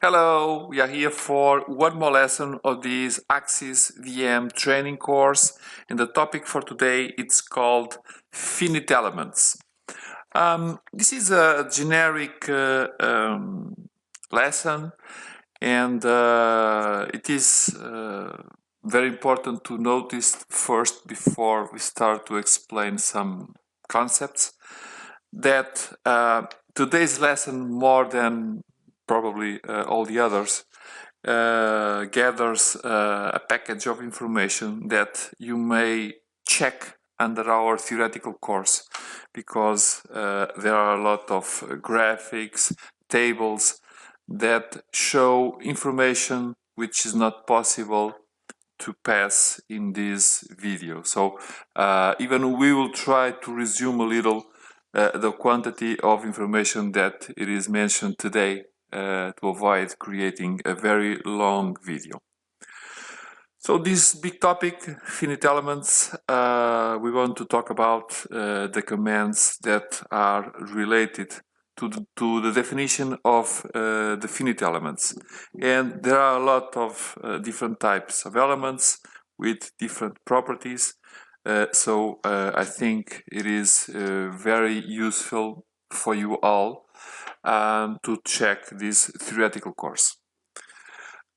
Hello, we are here for one more lesson of this AxisVM training course, and the topic for today it's called finite elements. This is a generic lesson, and it is very important to notice first before we start to explain some concepts that today's lesson, more than probably all the others, gathers a package of information that you may check under our theoretical course, because there are a lot of graphics, tables that show information which is not possible to pass in this video. So even we will try to resume a little the quantity of information that it is mentioned today to avoid creating a very long video. So this big topic, finite elements, we want to talk about the commands that are related to the definition of the finite elements. And there are a lot of different types of elements with different properties. So I think it is very useful for you all to check this theoretical course.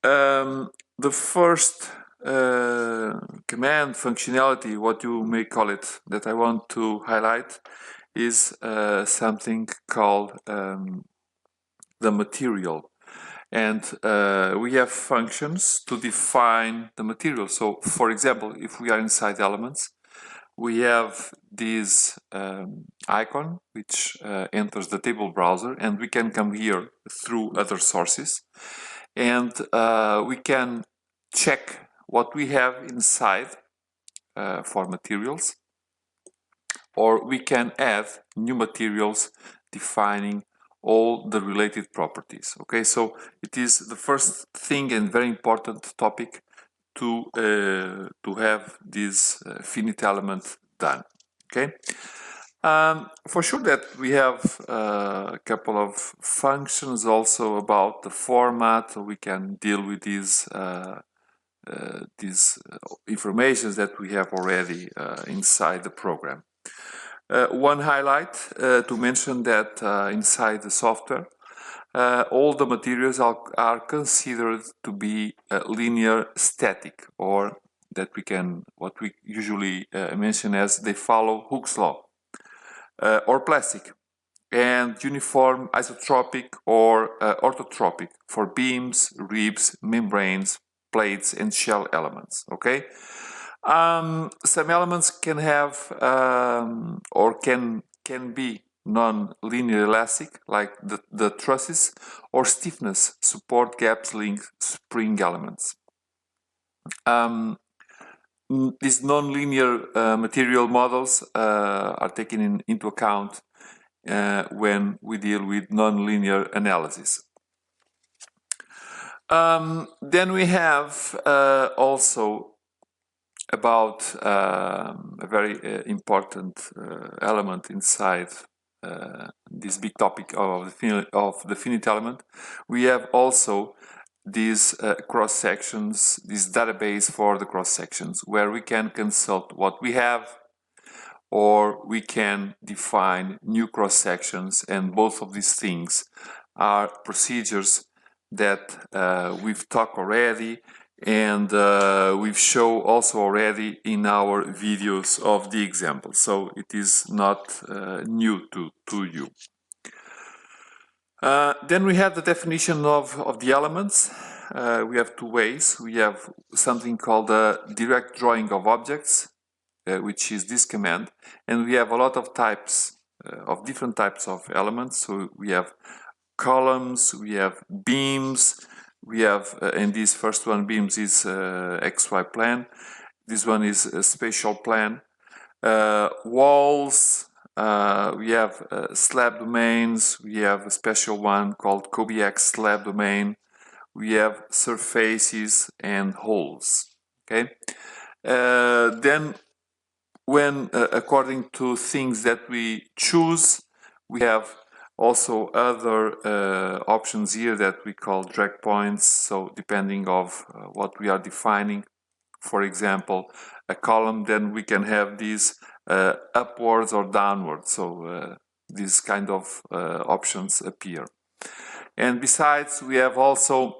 The first command functionality, what you may call it, that I want to highlight is something called the material. And we have functions to define the material. So for example, if we are inside elements, we have this icon which enters the table browser, and we can come here through other sources, and we can check what we have inside for materials, or we can add new materials defining all the related properties. Okay, so it is the first thing and very important topic to have this finite element done. Okay, for sure that we have a couple of functions also about the format. We can deal with these information that we have already inside the program. One highlight to mention that inside the software, all the materials are considered to be linear static, or that what we usually mention as they follow Hooke's law, or plastic, and uniform, isotropic, or orthotropic for beams, ribs, membranes, plates, and shell elements. Okay. Some elements can have or can be non-linear elastic, like the trusses, or stiffness, support, gaps, links, spring elements. These non-linear material models are taken into account when we deal with non-linear analysis. Then we have also about a very important element inside this big topic of the finite element. We have also these cross sections, this database for the cross sections, where we can consult what we have, or we can define new cross sections, and both of these things are procedures that we've talked already, and we've shown also already in our videos of the example, so it is not new to you. Then we have the definition of the elements. We have two ways. We have something called a direct drawing of objects, which is this command, and we have a lot of types of different types of elements. So we have columns, we have beams, we have, and this first one, beams, is XY plane. This one is a spatial plane. Walls, we have slab domains, we have a special one called Kubiak slab domain, we have surfaces and holes. Okay. Then when according to things that we choose, we have Also other options here that we call drag points, so depending of what we are defining. For example, a column, then we can have these upwards or downwards, so these kind of options appear. And besides, we have also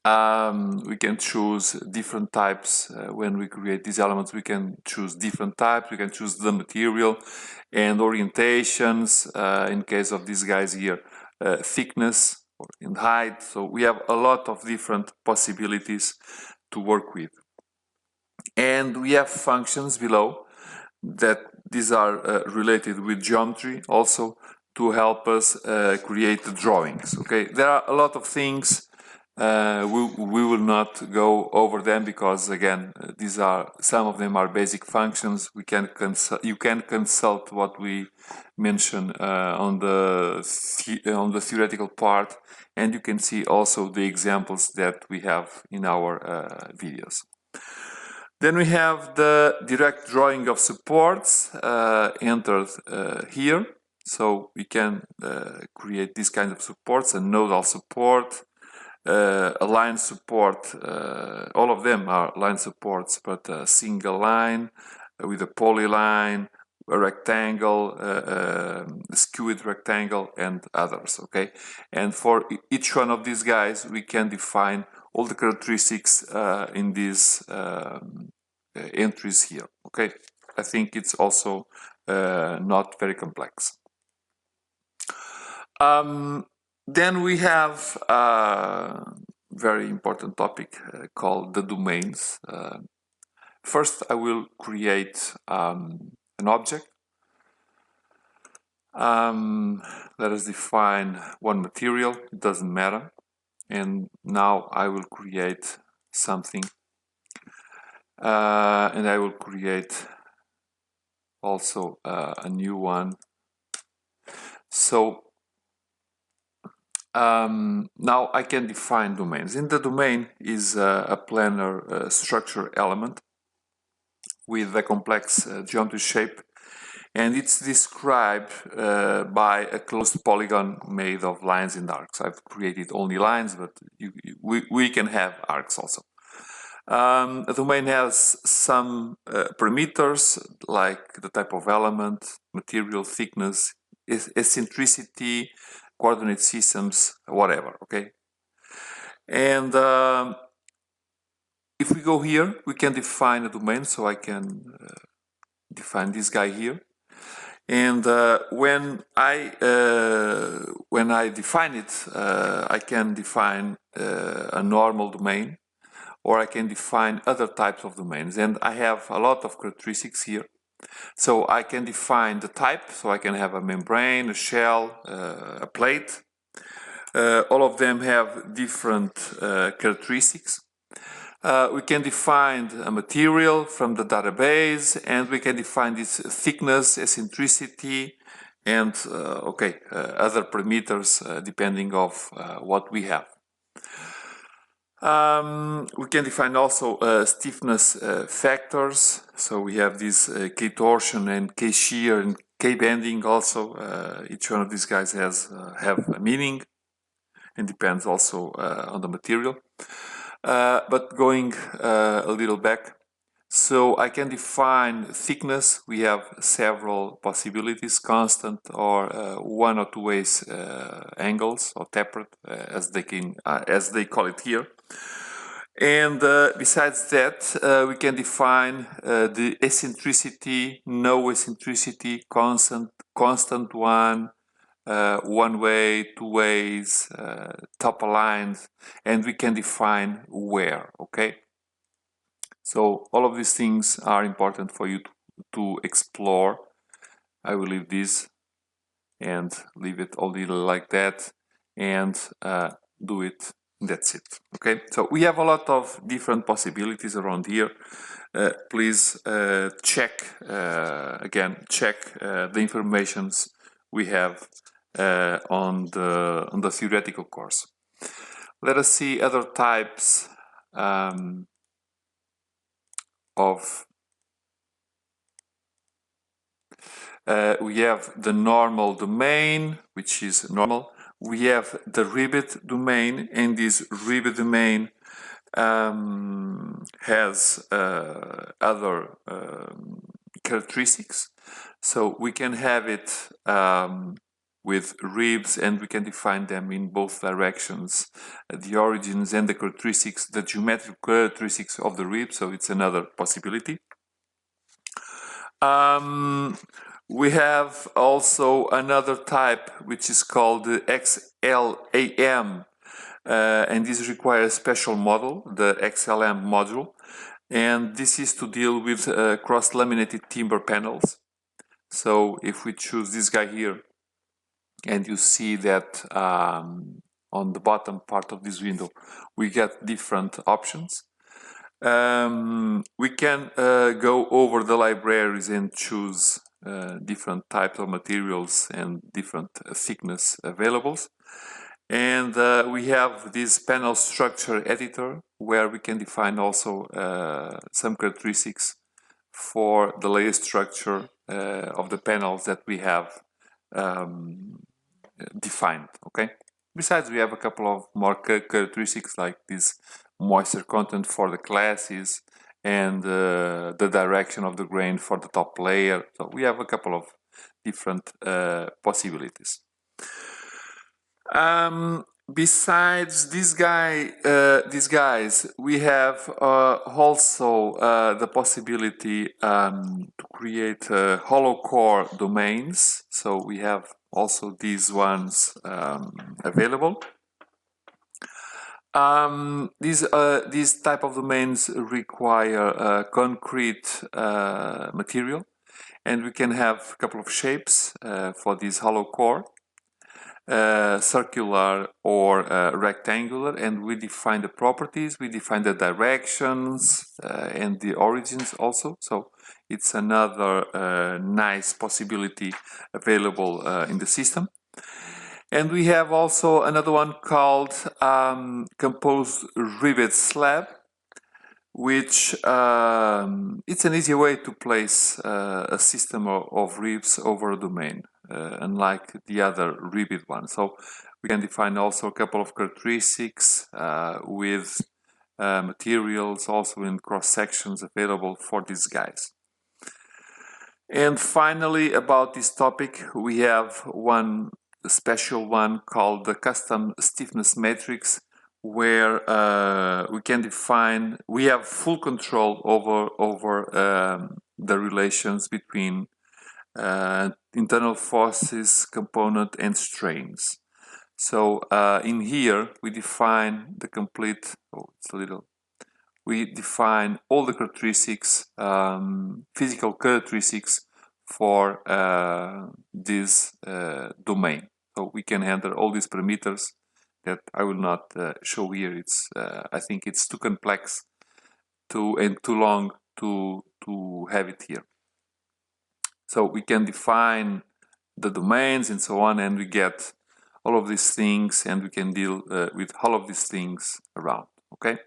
we can choose different types. When we create these elements, we can choose different types. We can choose the material and orientations. In case of these guys here, thickness or in height. So we have a lot of different possibilities to work with. And we have functions below that these are related with geometry also to help us create the drawings. Okay, there are a lot of things. We will not go over them because again, these are some of them are basic functions. You can consult what we mention on the theoretical part, and you can see also the examples that we have in our videos. Then we have the direct drawing of supports entered here. So we can create this kind of supports, a nodal support, a line support. All of them are line supports, but a single line with a polyline, a rectangle, a skewed rectangle, and others. Okay, and for each one of these guys, we can define all the characteristics in these entries here. Okay, I think it's also not very complex. Then we have a very important topic called the domains. First, I will create an object. Let us define one material, it doesn't matter. And now I will create something. And I will create also a new one. So now I can define domains. In the domain is a planar structure element with a complex geometry shape, and it's described by a closed polygon made of lines and arcs. I've created only lines, but we can have arcs also. A domain has some parameters like the type of element, material thickness, eccentricity, coordinate systems, whatever. Okay, and if we go here, we can define a domain. So I can define this guy here, and when I define it, I can define a normal domain, or I can define other types of domains, and I have a lot of characteristics here. So I can define the type, so I can have a membrane, a shell, a plate. All of them have different characteristics. We can define a material from the database, and we can define this thickness, eccentricity, and other parameters depending of what we have. We can define also stiffness factors. So we have this K-torsion and K-shear and K-bending also. Each one of these guys have a meaning and depends also on the material. But going a little back, so I can define thickness. We have several possibilities: constant or one or two ways angles, or tapered, as they call it here. And besides that, we can define the eccentricity, no eccentricity, constant one, one way, two ways, top aligned, and we can define where. Okay, so all of these things are important for you to explore. I will leave this and leave it only like that, and do it. That's it. Okay, so we have a lot of different possibilities around here. Please check the informations we have on the theoretical course. Let us see other types of We have the normal domain, which is normal. We have the ribbed domain, and this ribbed domain has other characteristics. So we can have it with ribs, and we can define them in both directions, the origins and the characteristics, the geometric characteristics of the rib. So it's another possibility. We have also another type which is called the XLAM, and this requires a special model, the XLM module, and this is to deal with cross-laminated timber panels. So if we choose this guy here, and you see that on the bottom part of this window we get different options. We can go over the libraries and choose different types of materials and different thickness available. And we have this panel structure editor where we can define also some characteristics for the layer structure of the panels that we have defined. Okay. Besides, we have a couple of more characteristics like this moisture content for the classes and the direction of the grain for the top layer. So we have a couple of different possibilities. Besides these guys, we have also the possibility to create hollow core domains. So we have also these ones available. These type of domains require concrete material, and we can have a couple of shapes for this hollow core, circular or rectangular, and we define the properties, we define the directions and the origins also. So it's another nice possibility available in the system. And we have also another one called composed rivet slab, which it's an easy way to place a system of ribs over a domain, unlike the other ribbed one. So we can define also a couple of characteristics with materials also in cross sections available for these guys. And finally, about this topic, we have one special one called the custom stiffness matrix, where we can define, we have full control over the relations between internal forces, component, and strains. So in here we define the complete, we define all the characteristics, physical characteristics for this domain. So we can handle all these parameters that I will not show here. It's I think it's too complex and too long to have it here. So we can define the domains and so on, and we get all of these things, and we can deal with all of these things around. Okay.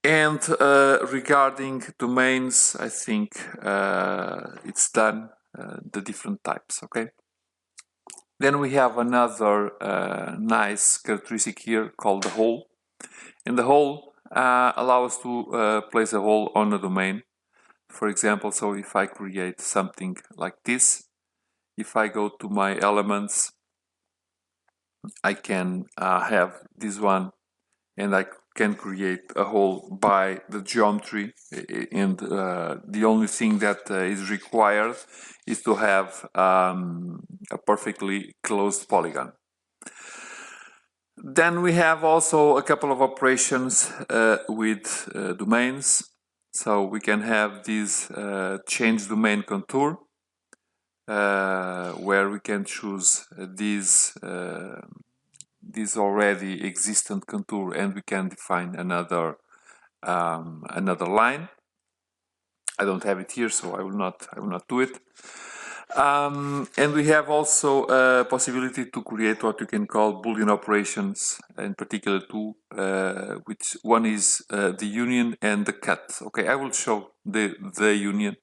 And regarding domains, I think it's done, the different types. Okay. Then we have another nice characteristic here called the hole. And the hole allows us to place a hole on a domain. For example, so if I create something like this, if I go to my elements, I can have this one, and I can create a hole by the geometry, and the only thing that is required is to have a perfectly closed polygon. Then we have also a couple of operations with domains. So we can have this change domain contour, where we can choose this already existent contour, and we can define another line. I don't have it here, so I will not do it. And we have also a possibility to create what you can call Boolean operations, in particular two, which one is the union and the cut. Okay, I will show the union,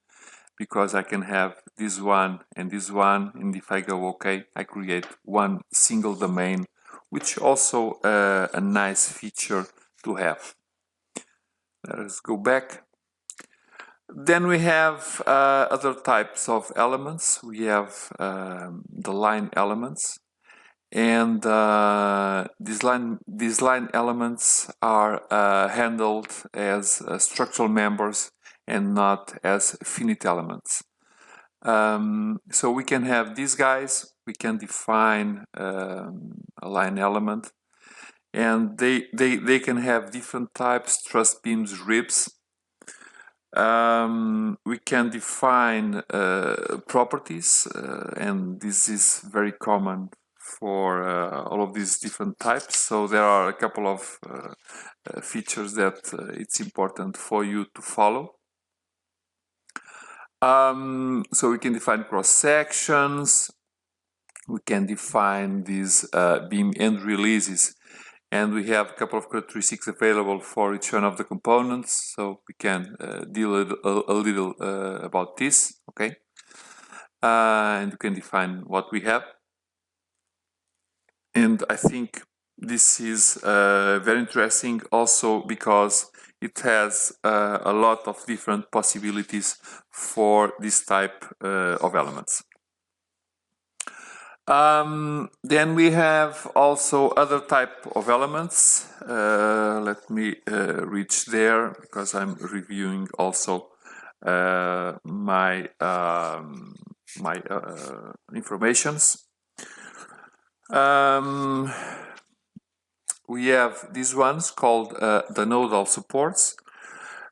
because I can have this one, and if I go OK, I create one single domain, which also a nice feature to have. Let us go back. Then we have other types of elements. We have the line elements, and these line elements are handled as structural members and not as finite elements. So we can have these guys. We can define a line element, and they can have different types: truss beams, ribs. We can define properties, and this is very common for all of these different types. So there are a couple of features that it's important for you to follow. So we can define cross sections. We can define these beam end releases, and we have a couple of characteristics available for each one of the components, so we can deal a little about this, okay? And you can define what we have. And I think this is very interesting also because it has a lot of different possibilities for this type of elements. Then we have also other type of elements. Let me reach there because I'm reviewing also my informations. We have these ones called the nodal supports.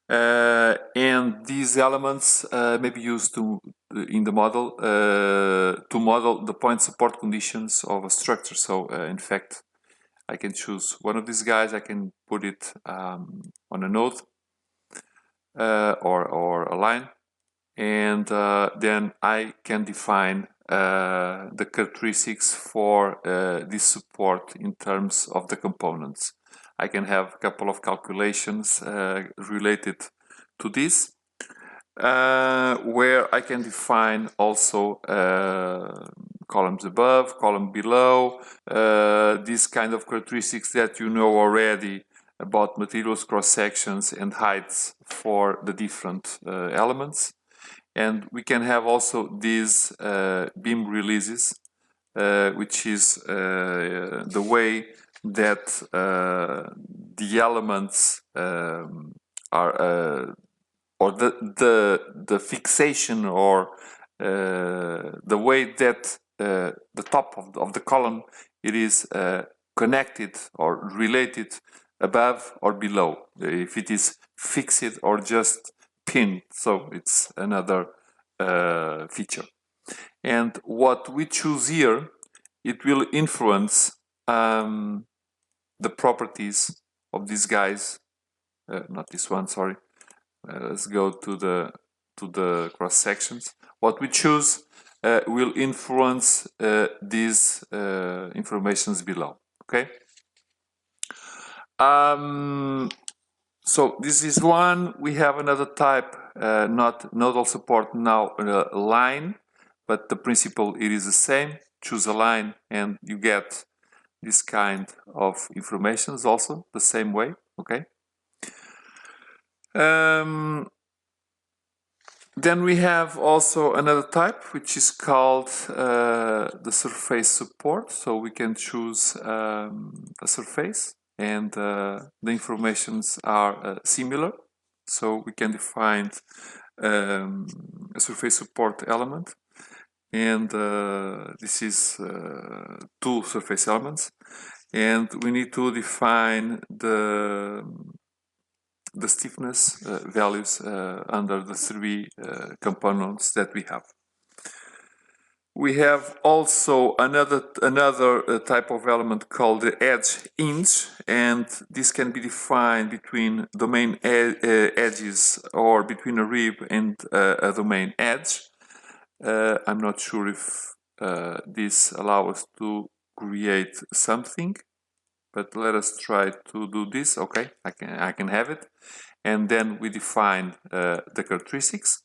And these elements may be used in the model to model the point support conditions of a structure. So in fact, I can choose one of these guys. I can put it on a node or a line, and then I can define the characteristics for this support in terms of the components. I can have a couple of calculations related to this, where I can define also columns above, column below, these kind of characteristics that you know already about materials, cross sections, and heights for the different elements. And we can have also these beam releases, which is the way that the elements are, or the fixation, or the way that the top of the column it is connected or related above or below, if it is fixed or just pinned. So it's another feature. And what we choose here, it will influence the properties of these guys. Not this one, sorry. Let's go to the cross sections. What we choose will influence these informations below. Okay. So this is one. We have another type, not nodal support now, line, but the principle it is the same. Choose a line and you get this kind of informations also the same way. Okay. Then we have also another type, which is called the surface support. So we can choose a surface, and the informations are similar. So we can define a surface support element, and this is two surface elements, and we need to define the stiffness values under the three components that we have. We have also another type of element called the edge hinge, and this can be defined between domain edges or between a rib and a domain edge. I'm not sure if this allows us to create something, but let us try to do this. Okay, I can have it, and then we define the characteristics.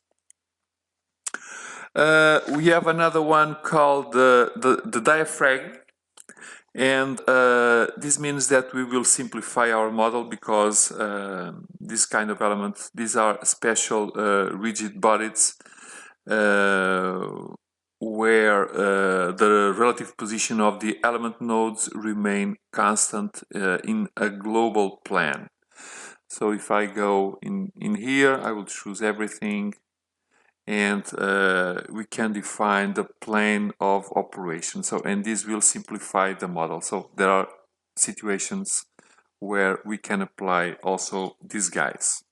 We have another one called the diaphragm, and this means that we will simplify our model because this kind of elements, these are special rigid bodies where the relative position of the element nodes remain constant in a global plan. So if I go in here, I will choose everything, and we can define the plane of operation. So, and this will simplify the model. So there are situations where we can apply also these guys.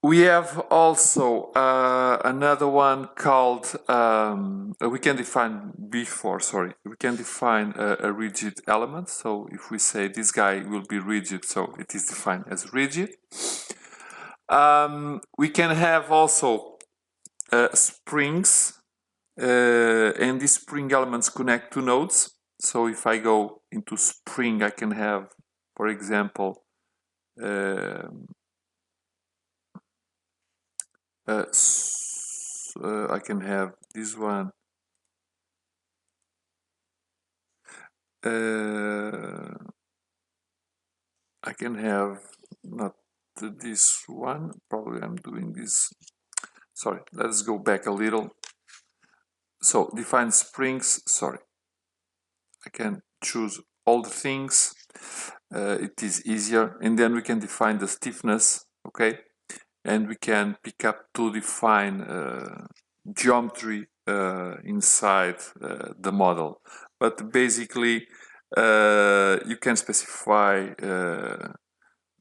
We have also another one called, we can define a rigid element. So if we say this guy will be rigid, so it is defined as rigid. We can have also springs, and these spring elements connect to nodes. So if I go into spring, I can have, for example, I can have this one. I can have not this one. Probably I'm doing this. Sorry, let's go back a little. So define springs. Sorry, I can choose all the things. It is easier, and then we can define the stiffness. Okay, and we can pick up to define geometry inside the model. But basically, you can specify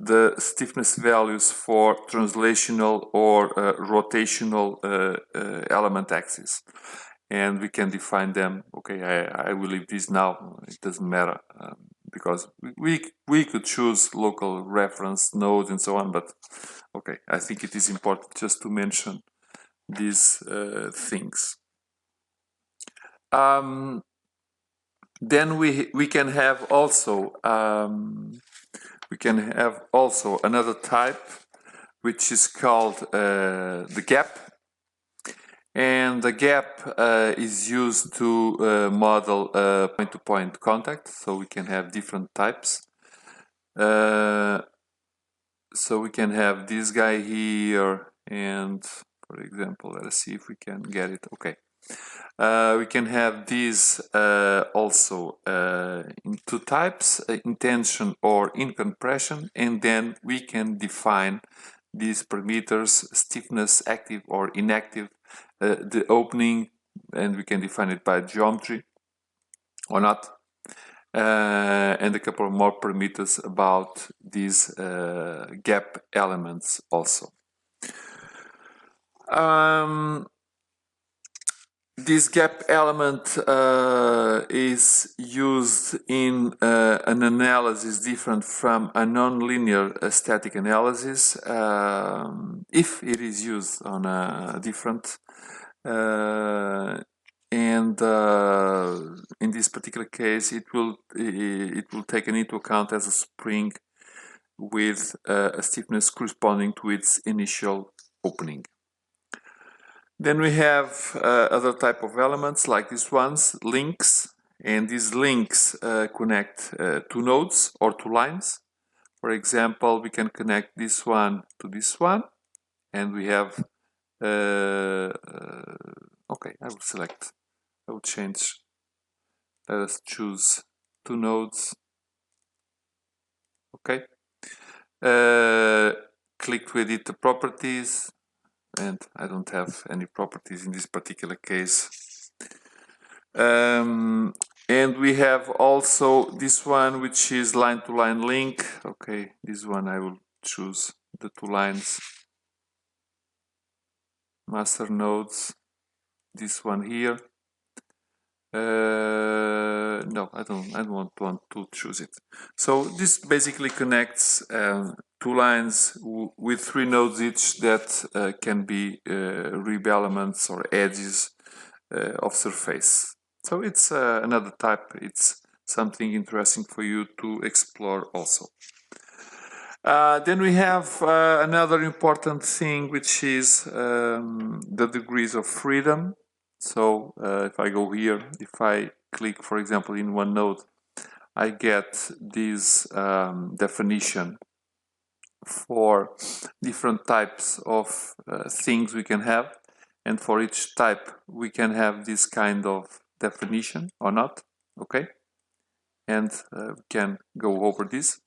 the stiffness values for translational or rotational element axis, and we can define them. Okay, I will leave this now. It doesn't matter because we could choose local reference nodes and so on, but okay, I think it is important just to mention these things. Then we can have also another type, which is called the gap, and the gap is used to model point-to-point contact. So we can have different types. So we can have this guy here, and for example, let's see if we can get it. Okay. We can have these also in two types, in tension or in compression, and then we can define these parameters: stiffness, active or inactive, the opening, and we can define it by geometry or not, and a couple more parameters about these gap elements also. This gap element is used in an analysis different from a nonlinear static analysis, if it is used on a different, and in this particular case, it will take into account as a spring with a stiffness corresponding to its initial opening. Then we have other type of elements like these ones, links, and these links connect two nodes or two lines. For example, we can connect this one to this one, and we have, okay, I will change, let us choose two nodes, okay. Click with it the properties, and I don't have any properties in this particular case. And we have also this one, which is line-to-line link. Okay, this one I will choose the two lines, master nodes, this one here. No, I don't want to choose it. So this basically connects two lines with three nodes each that can be rib elements or edges of surface. So it's another type. It's something interesting for you to explore also. Then we have another important thing, which is the degrees of freedom. So if I go here, if I click, for example, in OneNote, I get this definition for different types of things we can have, and for each type we can have this kind of definition or not. Okay, and we can go over this.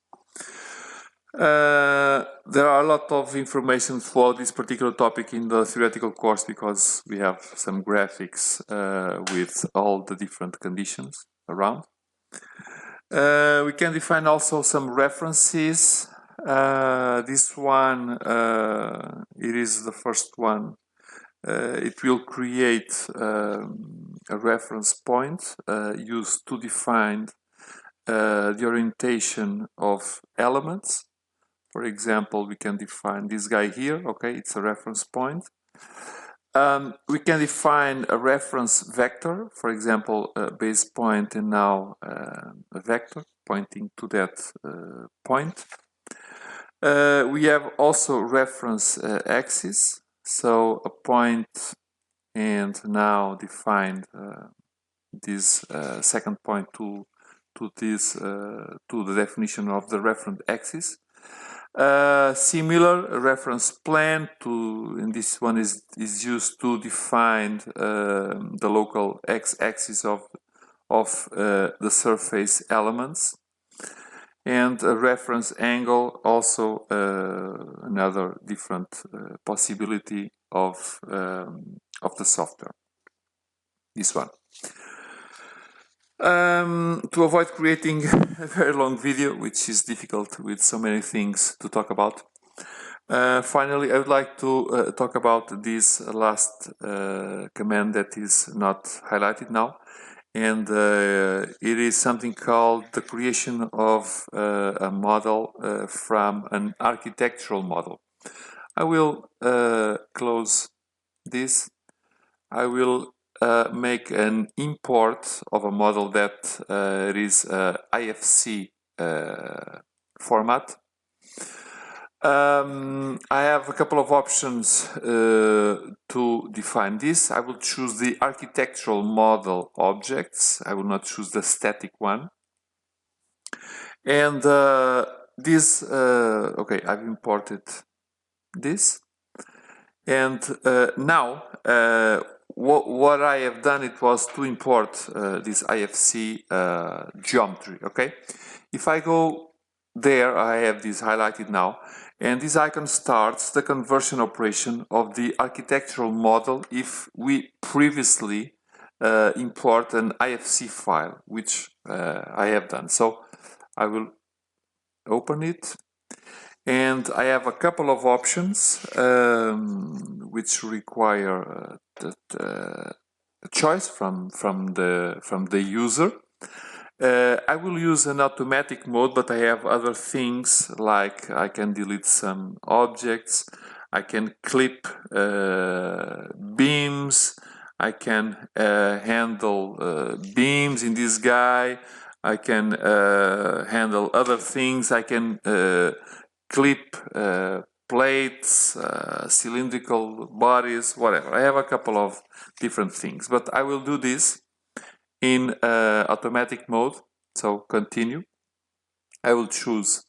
There are a lot of information for this particular topic in the theoretical course, because we have some graphics with all the different conditions around. We can define also some references. This one, it is the first one. It will create a reference point used to define the orientation of elements. For example, we can define this guy here. Okay, it's a reference point. We can define a reference vector, for example, a base point and now a vector pointing to that point. We have also reference axis, so a point and now defined this second point to the definition of the reference axis. Similar reference plane and this one is used to define the local x-axis of the surface elements, and a reference angle, also another different possibility of the software. This one. To avoid creating a very long video, which is difficult with so many things to talk about, finally I would like to talk about this last command that is not highlighted now, and it is something called the creation of a model from an architectural model. I will close this. I will make an import of a model that is IFC format. I have a couple of options to define this. I will choose the architectural model objects. I will not choose the static one. And this, okay, I've imported this. And now, what I have done, it was to import this IFC geometry, okay? If I go there, I have this highlighted now, and this icon starts the conversion operation of the architectural model if we previously import an IFC file, which I have done. So I will open it. And I have a couple of options which require a choice from the user. I will use an automatic mode, but I have other things like I can delete some objects, I can clip beams, I can handle beams in this guy, I can handle other things, I can clip plates, cylindrical bodies, whatever. I have a couple of different things, but I will do this in automatic mode. So continue. I will choose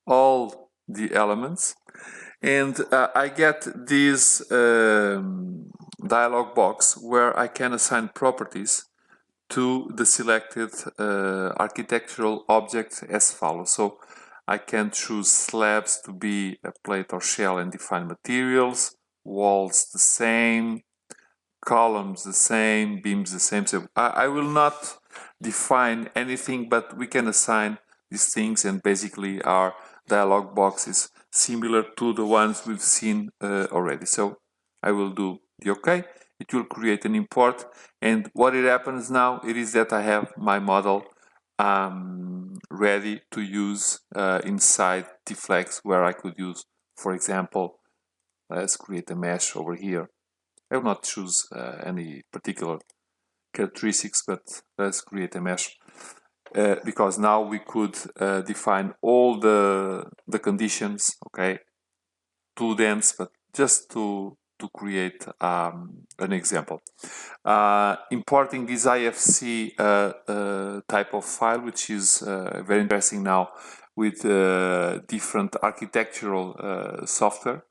all the elements, and I get this dialog box where I can assign properties to the selected architectural object as follows. So I can choose slabs to be a plate or shell and define materials, walls the same, columns the same, beams the same. So I will not define anything, but we can assign these things, and basically our dialog box is similar to the ones we've seen already. So I will do the OK. It will create an import, and what it happens now, it is that I have my model ready to use inside Tflex, where I could use, for example, let's create a mesh over here. I will not choose any particular characteristics, but let's create a mesh. because now we could define all the conditions, okay, too dense, but just to create an example. Importing this IFC type of file, which is very interesting now with different architectural software.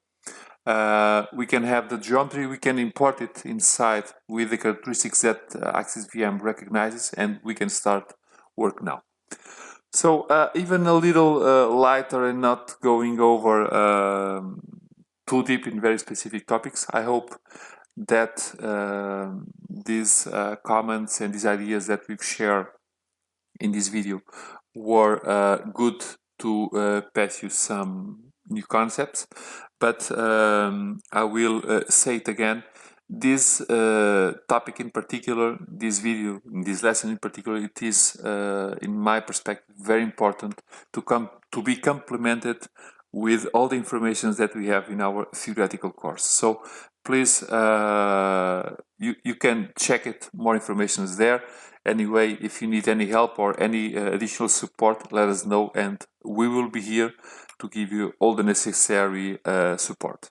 We can have the geometry, we can import it inside with the characteristics that AxisVM recognizes, and we can start work now. So even a little lighter and not going over too deep in very specific topics, I hope that these comments and these ideas that we've shared in this video were good to pass you some new concepts, but I will say it again. This topic in particular, this video, this lesson in particular, it is, in my perspective, very important to be complemented with all the information that we have in our theoretical course. So please, you can check it. More information is there. Anyway, if you need any help or any additional support, let us know, and we will be here to give you all the necessary support.